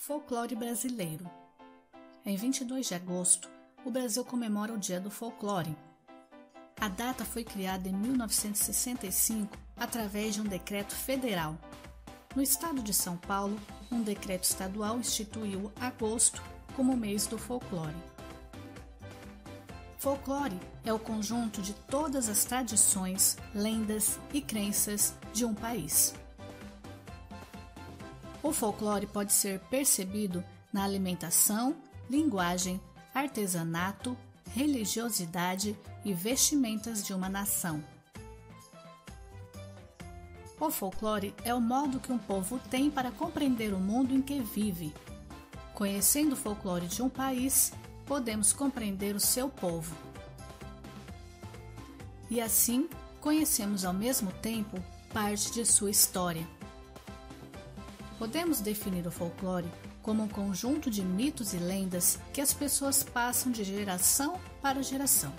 Folclore brasileiro. Em 22 de agosto, o Brasil comemora o Dia do Folclore. A data foi criada em 1965 através de um decreto federal. No estado de São Paulo, um decreto estadual instituiu agosto como mês do folclore. Folclore é o conjunto de todas as tradições, lendas e crenças de um país. O folclore pode ser percebido na alimentação, linguagem, artesanato, religiosidade e vestimentas de uma nação. O folclore é o modo que um povo tem para compreender o mundo em que vive. Conhecendo o folclore de um país, podemos compreender o seu povo. E assim, conhecemos ao mesmo tempo parte de sua história. Podemos definir o folclore como um conjunto de mitos e lendas que as pessoas passam de geração para geração.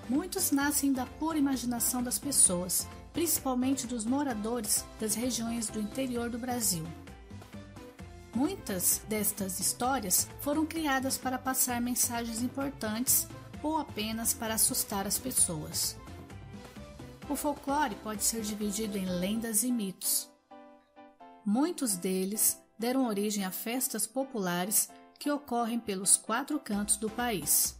Muitos nascem da pura imaginação das pessoas, principalmente dos moradores das regiões do interior do Brasil. Muitas destas histórias foram criadas para passar mensagens importantes ou apenas para assustar as pessoas. O folclore pode ser dividido em lendas e mitos. Muitos deles deram origem a festas populares que ocorrem pelos 4 cantos do país.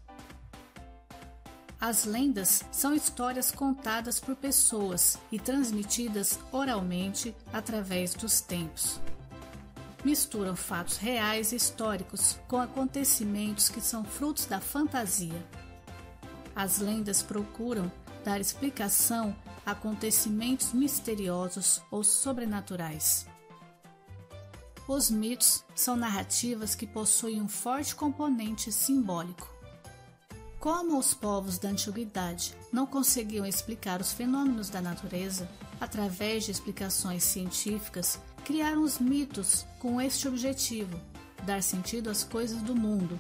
As lendas são histórias contadas por pessoas e transmitidas oralmente através dos tempos. Misturam fatos reais e históricos com acontecimentos que são frutos da fantasia. As lendas procuram dar explicação a acontecimentos misteriosos ou sobrenaturais. Os mitos são narrativas que possuem um forte componente simbólico. Como os povos da antiguidade não conseguiam explicar os fenômenos da natureza através de explicações científicas, criaram os mitos com este objetivo, dar sentido às coisas do mundo.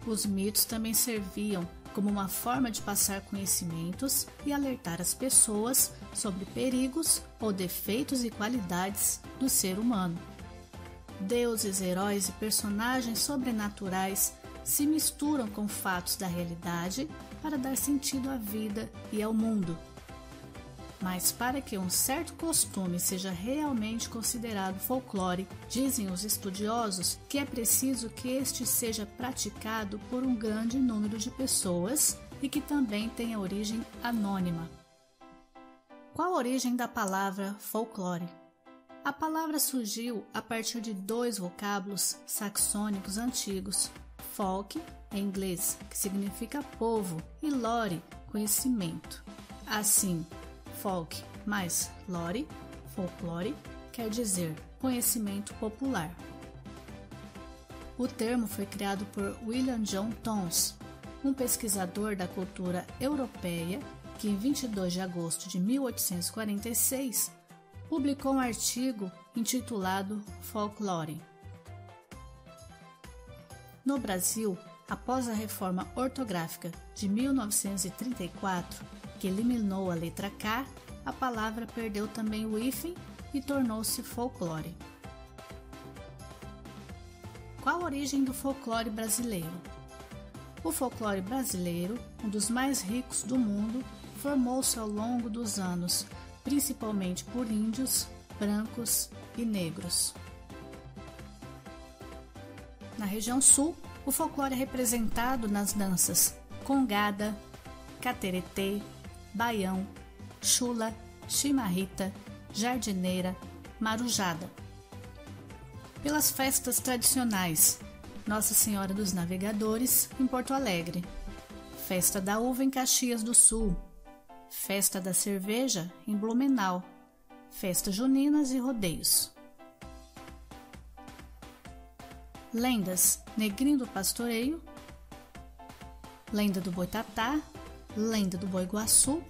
Os mitos também serviam como uma forma de passar conhecimentos e alertar as pessoas sobre perigos ou defeitos e qualidades do ser humano. Deuses, heróis e personagens sobrenaturais se misturam com fatos da realidade para dar sentido à vida e ao mundo. Mas para que um certo costume seja realmente considerado folclore, dizem os estudiosos que é preciso que este seja praticado por um grande número de pessoas e que também tenha origem anônima. Qual a origem da palavra folclore? A palavra surgiu a partir de 2 vocábulos saxônicos antigos, folk, em inglês, que significa povo, e lore, conhecimento. Assim, folk mais lore, folclore, quer dizer conhecimento popular. O termo foi criado por William John Tons, um pesquisador da cultura europeia que, em 22 de agosto de 1846, publicou um artigo intitulado Folclore. No Brasil, após a reforma ortográfica de 1934, que eliminou a letra K, a palavra perdeu também o hífen e tornou-se folclore. Qual a origem do folclore brasileiro? O folclore brasileiro, um dos mais ricos do mundo, formou-se ao longo dos anos, principalmente por índios, brancos e negros. Na região sul, o folclore é representado nas danças congada, cateretê, baião, chula, chimarrita, jardineira, marujada. Pelas festas tradicionais, Nossa Senhora dos Navegadores, em Porto Alegre, Festa da Uva em Caxias do Sul, Festa da Cerveja em Blumenau, festas juninas e rodeios. Lendas: Negrinho do Pastoreio, Lenda do Boitatá, Lenda do Boi-Guaçu,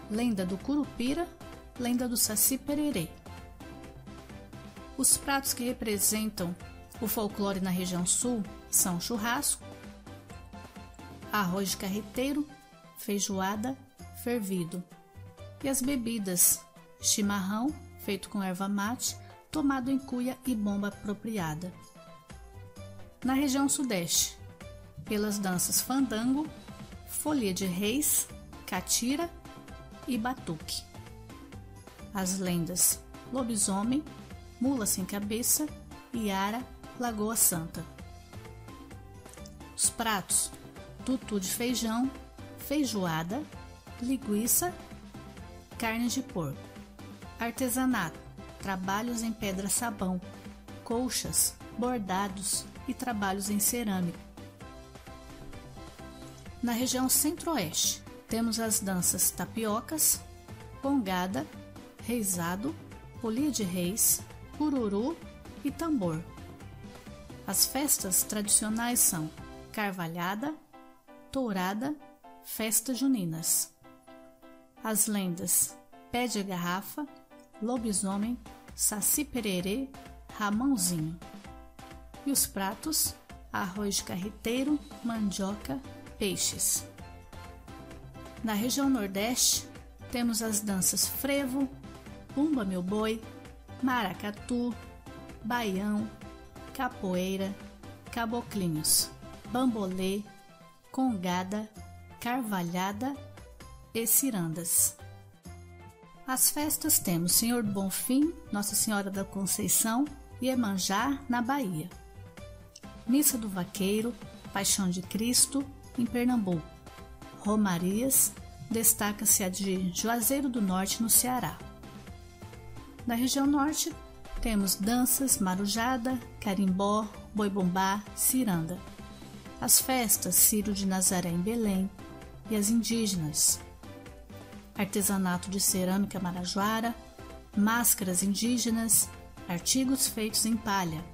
Lenda do Curupira, Lenda do Saci-Pererê. Os pratos que representam o folclore na região sul são churrasco, arroz de carreteiro, feijoada, fervido. E as bebidas: chimarrão, feito com erva mate, tomado em cuia e bomba apropriada. Na região sudeste, pelas danças fandango, folia de reis, catira e batuque. As lendas lobisomem, mula sem cabeça, iara, lagoa santa. Os pratos: tutu de feijão, feijoada, linguiça, carne de porco. Artesanato: trabalhos em pedra-sabão, colchas, bordados e trabalhos em cerâmica. Na região centro-oeste, temos as danças tapiocas, pongada, reizado, folia de reis, cururu e tambor. As festas tradicionais são carvalhada, tourada, festas juninas. As lendas: pé de garrafa, lobisomem, saci pererê, ramãozinho. E os pratos: arroz de carreteiro, mandioca, peixes. Na região nordeste, temos as danças frevo, bumba meu boi, maracatu, baião, capoeira, caboclinhos, bambolê, congada, carvalhada e cirandas. As festas temos Senhor do Bonfim, Nossa Senhora da Conceição e Iemanjá, na Bahia. Missa do Vaqueiro, Paixão de Cristo, em Pernambuco. Romarias, destaca-se a de Juazeiro do Norte, no Ceará. Na região norte, temos danças marujada, carimbó, boi-bumbá, ciranda. As festas Círio de Nazaré em Belém e as indígenas. Artesanato de cerâmica marajoara, máscaras indígenas, artigos feitos em palha.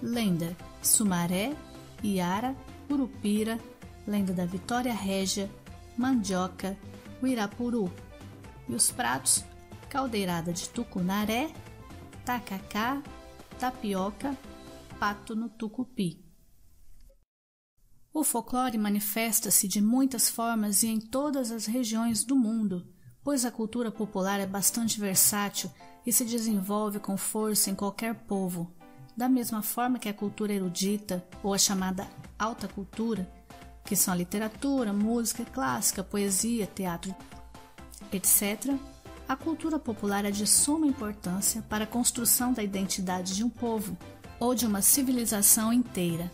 Lenda: Sumaré, Iara, Curupira, lenda da Vitória Régia, mandioca, Uirapuru. E os pratos: caldeirada de tucunaré, tacacá, tapioca, pato no tucupi. O folclore manifesta-se de muitas formas e em todas as regiões do mundo, pois a cultura popular é bastante versátil e se desenvolve com força em qualquer povo. Da mesma forma que a cultura erudita, ou a chamada alta cultura, que são a literatura, música clássica, poesia, teatro, etc., a cultura popular é de suma importância para a construção da identidade de um povo ou de uma civilização inteira.